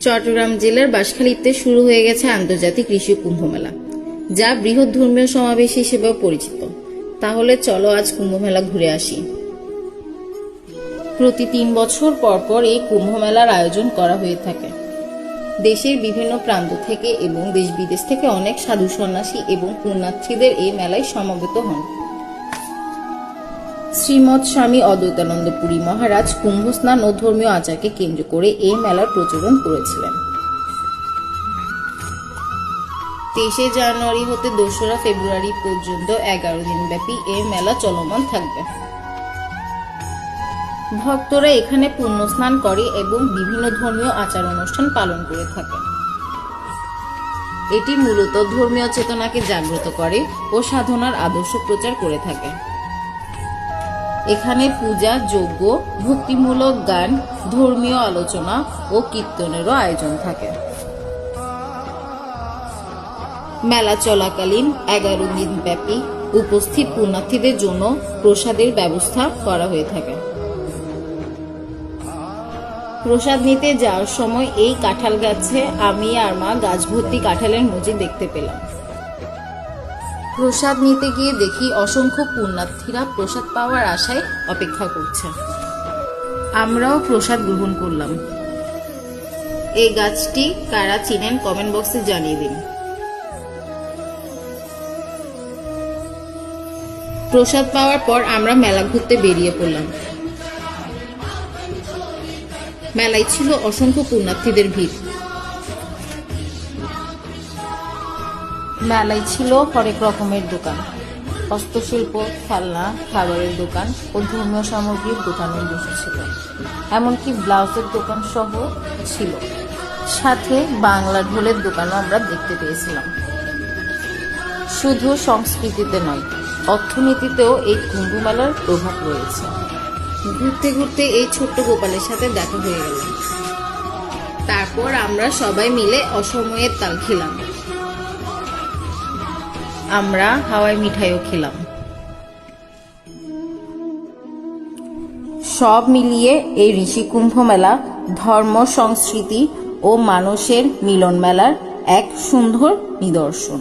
চট্টগ্রাম জেলার বাঁশখালীতে শুরু হয়ে গেছে আন্তর্জাতিক কৃষি কুম্ভ মেলা, যা বৃহৎ ধর্মীয় সমাবেশ হিসেবেও পরিচিত। তাহলে চলো আজ কুম্ভ মেলা ঘুরে আসি। প্রতি ৩ বছর পর পর এই কুম্ভ মেলার আয়োজন করা হয়ে থাকে। দেশের বিভিন্ন প্রান্ত থেকে এবং দেশ বিদেশ থেকে অনেক সাধু সন্ন্যাসী এবং পুণ্যার্থীদের এই মেলায় সমবেত হন। শ্রীমৎ স্বামী অদ্বৈতানন্দ পুরী মহারাজ কুম্ভ স্নান ও ধর্মীয় আচারকে কেন্দ্র করে এই মেলার প্রচলন করেছিলেন। ২৩ জানুয়ারি হতে ২রা ফেব্রুয়ারি পর্যন্ত ১১ দিন ব্যাপী এই মেলা চলমান থাকবে। ভক্তরা এখানে পুণ্য স্নান করে এবং বিভিন্ন ধর্মীয় আচার অনুষ্ঠান পালন করে থাকে। এটি মূলত ধর্মীয় চেতনাকে জাগ্রত করে ও সাধনার আদর্শ প্রচার করে থাকে। এখানে পূজা, যজ্ঞ, ভক্তিমূলক গান, ধর্মীয় আলোচনা ও কীর্তনেরও আয়োজন থাকে। মেলা চলাকালীন ১১ দিন ব্যাপী উপস্থিত পুণ্যার্থীদের জন্য প্রসাদের ব্যবস্থা করা হয়ে থাকে। প্রসাদ নিতে যাওয়ার সময় এই কাঁঠাল গাছে আমি আর মা গাছ ভর্তি কাঁঠালের মুচি দেখতে পেলাম। প্রসাদ নিতে গিয়ে দেখি অসংখ্য পুণ্যার্থীরা প্রসাদ পাওয়ার আশায় অপেক্ষা করছে। আমরাও প্রসাদ গ্রহণ করলাম। এই গাছটি কারা চিনেন কমেন্ট বক্সে জানিয়ে দিন। প্রসাদ পাওয়ার পর আমরা মেলা ঘুরতে বেরিয়ে পড়লাম। মেলায় ছিল অসংখ্য পুণ্যার্থীদের ভিড়। মেলায় ছিল হরেক রকমের দোকান, হস্তশিল্প, খেলনা, খাবারের দোকান ও ধর্মীয় সামগ্রীর দোকানও বসেছিল। এমনকি ব্লাউজের দোকান সহ ছিল। সাথে বাংলা ঢোলের দোকানও আমরা দেখতে পেয়েছিলাম। শুধু সংস্কৃতিতে নয়, অর্থনীতিতেও এই কুম্ভ মেলার প্রভাব রয়েছে। ঘুরতে ঘুরতে এই ছোট্ট গোপালের সাথে দেখা হয়ে গেল। তারপর আমরা সবাই মিলে অসময়ের তাল খেলাম। আমরা হাওয়াই মিঠাইও খেলাম। সব মিলিয়ে এই ঋষি কুম্ভ মেলা ধর্ম, সংস্কৃতি ও মানুষের মিলন মেলার এক সুন্দর নিদর্শন।